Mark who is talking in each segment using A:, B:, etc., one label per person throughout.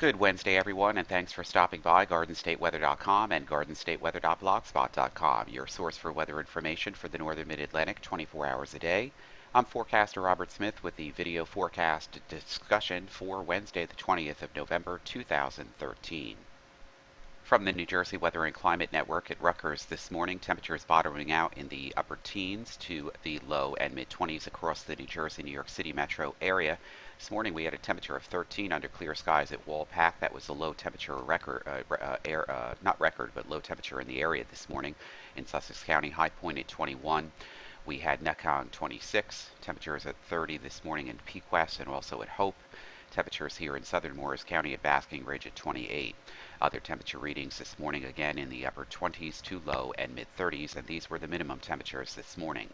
A: Good Wednesday, everyone, and thanks for stopping by GardenStateWeather.com and GardenStateWeather.blogspot.com, your source for weather information for the northern mid-Atlantic 24 hours a day. I'm forecaster Robert Smith with the video forecast discussion for Wednesday, the 20th of November, 2013. From the New Jersey Weather and Climate Network at Rutgers this morning, temperatures bottoming out in the upper teens to the low and mid-20s across the New Jersey, New York City metro area. This morning we had a temperature of 13 under clear skies at Walpack. That was the low temperature record, not record, but low temperature in the area this morning. In Sussex County, high point at 21. We had Necong 26, temperatures at 30 this morning in Peak West and also at Hope. Temperatures here in southern Morris County at Basking Ridge at 28. Other temperature readings this morning again in the upper 20s to low and mid 30s, and these were the minimum temperatures this morning.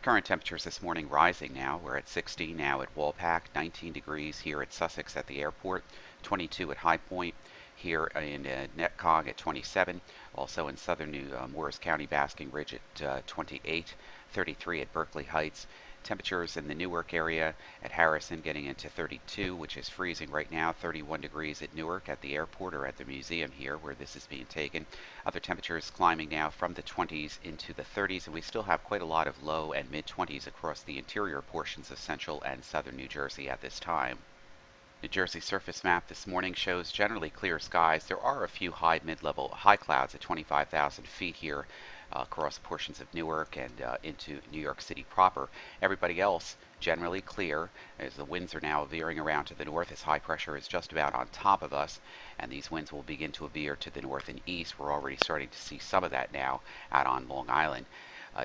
A: Current temperatures this morning rising now. We're at 60 now at Walpack, 19 degrees here at Sussex at the airport, 22 at High Point, here in Netcog at 27, also in southern Morris County, Basking Ridge at 28, 33 at Berkeley Heights. Temperatures in the Newark area at Harrison getting into 32, which is freezing right now, 31 degrees at Newark at the airport or at the museum here where this is being taken. Other temperatures climbing now from the 20s into the 30s, and we still have quite a lot of low and mid 20s across the interior portions of central and southern New Jersey at this time. New Jersey surface map this morning shows generally clear skies. There are a few mid-level high clouds at 25,000 feet here across portions of Newark and into New York City proper. Everybody else generally clear as the winds are now veering around to the north as high pressure is just about on top of us, and these winds will begin to veer to the north and east. We're already starting to see some of that now out on Long Island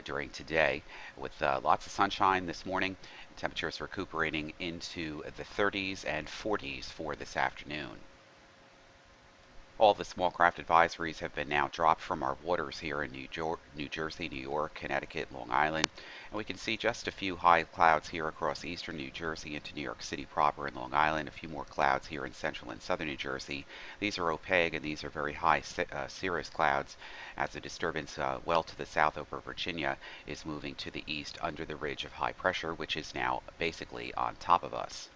A: during today with lots of sunshine this morning. Temperatures recuperating into the 30s and 40s for this afternoon. All the small craft advisories have been now dropped from our waters here in New Jersey, New York, Connecticut, Long Island, and we can see just a few high clouds here across eastern New Jersey into New York City proper and Long Island, a few more clouds here in central and southern New Jersey. These are opaque and these are very high cirrus clouds as the disturbance well to the south over Virginia is moving to the east under the ridge of high pressure, which is now basically on top of us.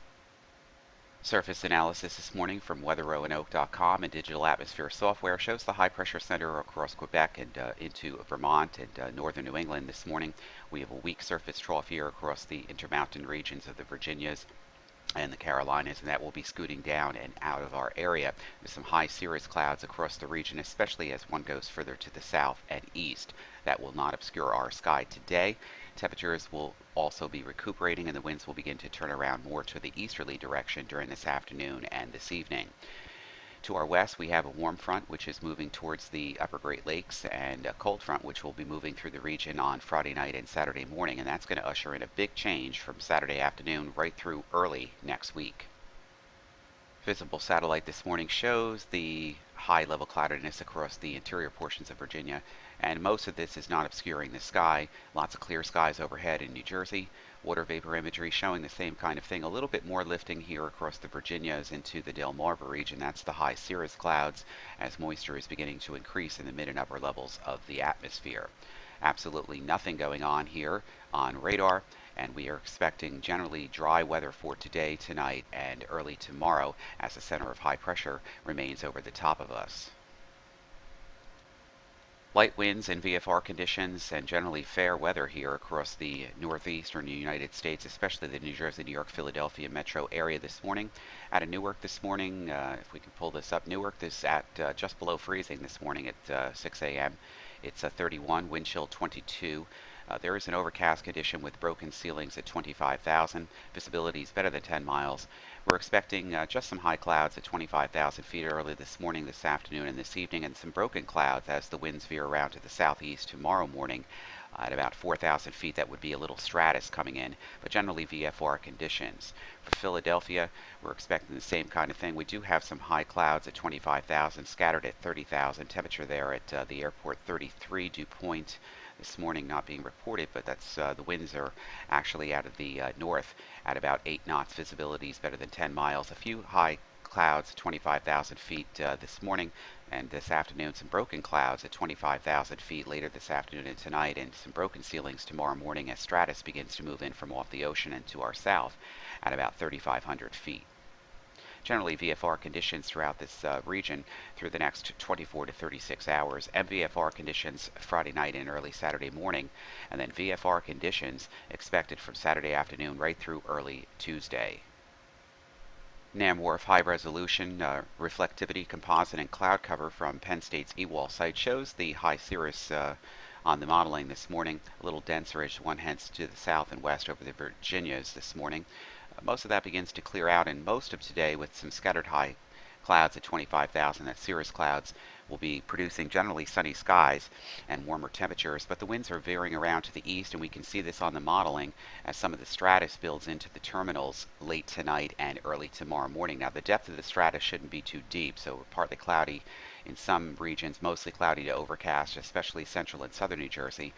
A: Surface analysis this morning from weatheroanoke.com and digital atmosphere software shows the high pressure center across Quebec and into Vermont and northern New England this morning. We have a weak surface trough here across the intermountain regions of the Virginias and the Carolinas, and that will be scooting down and out of our area. There's some high cirrus clouds across the region, especially as one goes further to the south and east. That will not obscure our sky today. Temperatures will also be recuperating and the winds will begin to turn around more to the easterly direction during this afternoon and this evening. To our west, we have a warm front which is moving towards the upper Great Lakes and a cold front which will be moving through the region on Friday night and Saturday morning, and that's going to usher in a big change from Saturday afternoon right through early next week. Visible satellite this morning shows the high level cloudiness across the interior portions of Virginia, and most of this is not obscuring the sky. Lots of clear skies overhead in New Jersey. Water vapor imagery showing the same kind of thing. A little bit more lifting here across the Virginias into the Delmarva region. That's the high cirrus clouds as moisture is beginning to increase in the mid and upper levels of the atmosphere. Absolutely nothing going on here on radar, and we are expecting generally dry weather for today, tonight, and early tomorrow as the center of high pressure remains over the top of us. Light winds and VFR conditions and generally fair weather here across the northeastern United States, especially the New Jersey, New York, Philadelphia metro area this morning. Out of Newark this morning, if we can pull this up, Newark is at just below freezing this morning at 6 a.m. It's 31, wind chill 22. There is an overcast condition with broken ceilings at 25,000. Visibility is better than 10 miles. We're expecting just some high clouds at 25,000 feet early this morning, this afternoon, and this evening, and some broken clouds as the winds veer around to the southeast tomorrow morning. At about 4,000 feet, that would be a little stratus coming in, but generally VFR conditions. For Philadelphia, we're expecting the same kind of thing. We do have some high clouds at 25,000, scattered at 30,000. Temperature there at the airport 33, dew point this morning not being reported, but that's the winds are actually out of the north at about 8 knots. Visibility is better than 10 miles. A few high clouds, 25,000 feet this morning, and this afternoon some broken clouds at 25,000 feet later this afternoon and tonight, and some broken ceilings tomorrow morning as stratus begins to move in from off the ocean and to our south at about 3,500 feet. generally VFR conditions throughout this region through the next 24 to 36 hours. MVFR conditions Friday night and early Saturday morning, and then VFR conditions expected from Saturday afternoon right through early Tuesday. NamWRF high resolution reflectivity composite and cloud cover from Penn State's eWall site shows the high cirrus on the modeling this morning, a little denser as one heads to the south and west over the Virginias this morning. Most of that begins to clear out, and most of today with some scattered high clouds at 25,000. That cirrus clouds will be producing generally sunny skies and warmer temperatures, but the winds are veering around to the east, and we can see this on the modeling as some of the stratus builds into the terminals late tonight and early tomorrow morning. Now, the depth of the stratus shouldn't be too deep, so partly cloudy in some regions, mostly cloudy to overcast, especially central and southern New Jersey.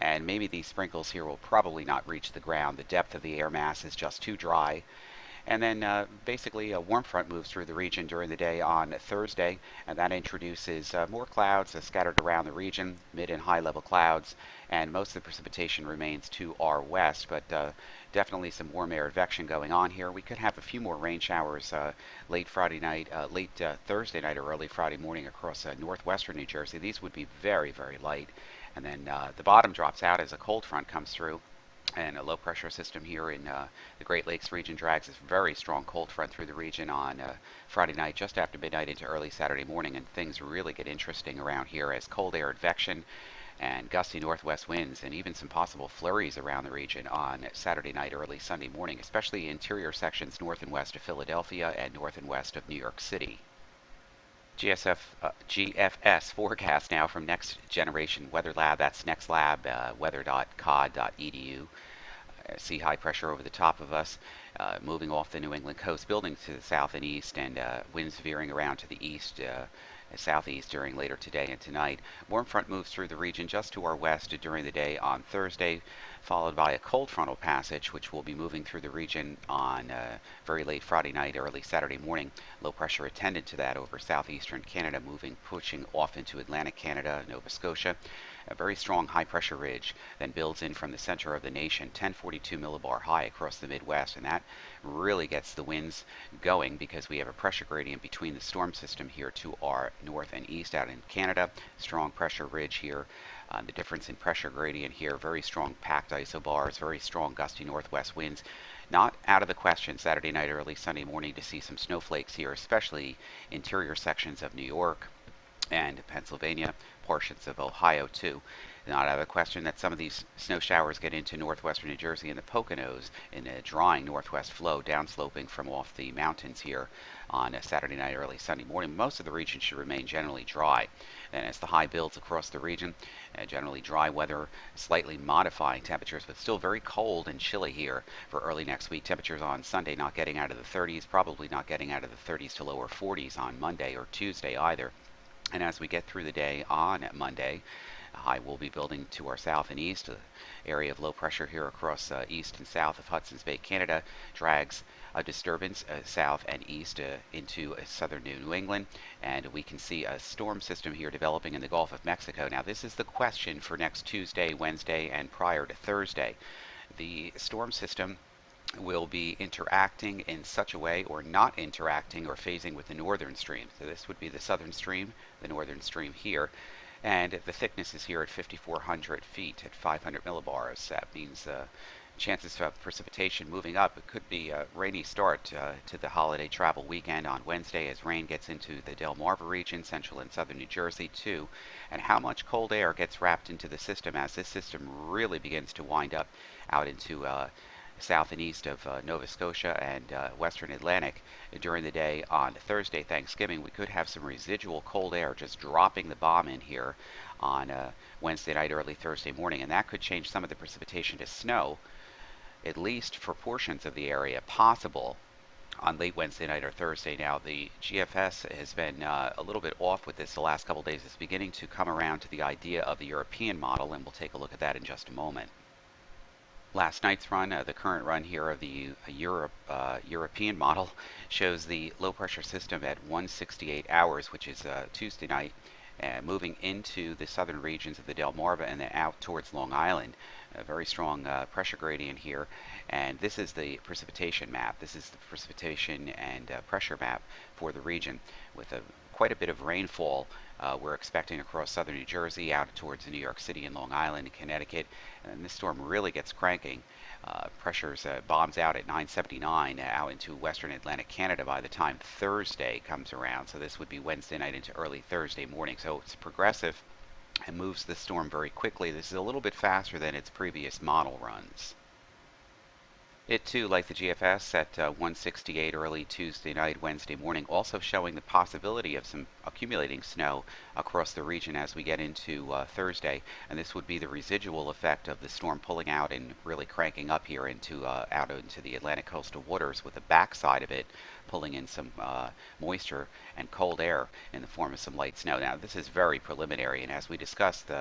A: And maybe these sprinkles here will probably not reach the ground. The depth of the air mass is just too dry. And then basically a warm front moves through the region during the day on Thursday, and that introduces more clouds scattered around the region, mid and high level clouds, and most of the precipitation remains to our west, but definitely some warm air advection going on here. We could have a few more rain showers late Friday night, late Thursday night or early Friday morning across northwestern New Jersey. These would be very, very light. And then the bottom drops out as a cold front comes through. And a low pressure system here in the Great Lakes region drags this very strong cold front through the region on Friday night, just after midnight into early Saturday morning. And things really get interesting around here as cold air advection and gusty northwest winds and even some possible flurries around the region on Saturday night, early Sunday morning, especially interior sections north and west of Philadelphia and north and west of New York City. GFS forecast now from Next Generation Weather Lab. That's nextlab, weather.cod.edu. See high pressure over the top of us, moving off the New England coast, building to the south and east, and winds veering around to the east, southeast during later today and tonight. Warm front moves through the region just to our west during the day on Thursday, followed by a cold frontal passage, which will be moving through the region on very late Friday night, early Saturday morning. Low pressure attendant to that over southeastern Canada, pushing off into Atlantic Canada, Nova Scotia. A very strong high pressure ridge then builds in from the center of the nation, 1042 millibar high across the Midwest, and that really gets the winds going because we have a pressure gradient between the storm system here to our north and east out in Canada. Strong pressure ridge here. The difference in pressure gradient here, very strong packed isobars, very strong gusty northwest winds. Not out of the question Saturday night, early Sunday morning to see some snowflakes here, especially interior sections of New York and Pennsylvania, portions of Ohio too. Not out of the question that some of these snow showers get into northwestern New Jersey and the Poconos in a drying northwest flow downsloping from off the mountains here on a Saturday night, early Sunday morning. Most of the region should remain generally dry. Then as the high builds across the region, generally dry weather, slightly modifying temperatures, but still very cold and chilly here for early next week. Temperatures on Sunday not getting out of the 30s, probably not getting out of the 30s to lower 40s on Monday or Tuesday either. And as we get through the day on Monday, high will be building to our south and east. An area of low pressure here across east and south of Hudson's Bay, Canada, drags a disturbance south and east into southern New England. And we can see a storm system here developing in the Gulf of Mexico. Now, this is the question for next Tuesday, Wednesday, and prior to Thursday. The storm system will be interacting in such a way or not interacting or phasing with the northern stream. So this would be the southern stream, the northern stream here. And the thickness is here at 5,400 feet at 500 millibars. That means chances of precipitation moving up. It could be a rainy start to the holiday travel weekend on Wednesday as rain gets into the Delmarva region, central and southern New Jersey too. And how much cold air gets wrapped into the system as this system really begins to wind up out into south and east of Nova Scotia and western Atlantic during the day on Thursday, Thanksgiving. We could have some residual cold air just dropping the bomb in here on Wednesday night, early Thursday morning, and that could change some of the precipitation to snow, at least for portions of the area, possible on late Wednesday night or Thursday. Now, the GFS has been a little bit off with this the last couple of days. It's beginning to come around to the idea of the European model, and we'll take a look at that in just a moment. Last night's run, the current run here of the European model, shows the low pressure system at 168 hours, which is Tuesday night, moving into the southern regions of the Delmarva and then out towards Long Island. a very strong pressure gradient here, and this is the precipitation map. This is the precipitation and pressure map for the region with quite a bit of rainfall we're expecting across southern New Jersey, out towards New York City and Long Island and Connecticut. And this storm really gets cranking. Pressures bombs out at 979 out into western Atlantic Canada by the time Thursday comes around. So this would be Wednesday night into early Thursday morning. So it's progressive and moves the storm very quickly. This is a little bit faster than its previous model runs. It too, like the GFS, at 168 early Tuesday night, Wednesday morning, also showing the possibility of some accumulating snow across the region as we get into Thursday. And this would be the residual effect of the storm pulling out and really cranking up here into out into the Atlantic coastal waters, with the backside of it pulling in some moisture and cold air in the form of some light snow. Now, this is very preliminary, and as we discussed,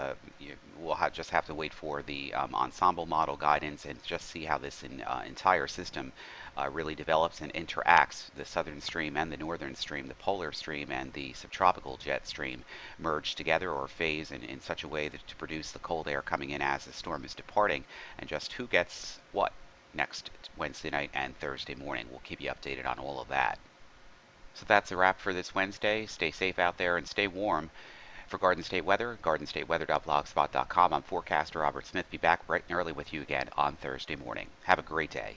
A: we'll just have to wait for the ensemble model guidance and just see how this entire system really develops and interacts. The southern stream and the northern stream, the polar stream and the subtropical jet stream, merge together or phase in such a way that to produce the cold air coming in as the storm is departing, and just who gets what next Wednesday night and Thursday morning. We'll keep you updated on all of that. So that's a wrap for this Wednesday. Stay safe out there and stay warm. For Garden State Weather, gardenstateweather.blogspot.com, I'm forecaster Robert Smith. Be back bright and early with you again on Thursday morning. Have a great day.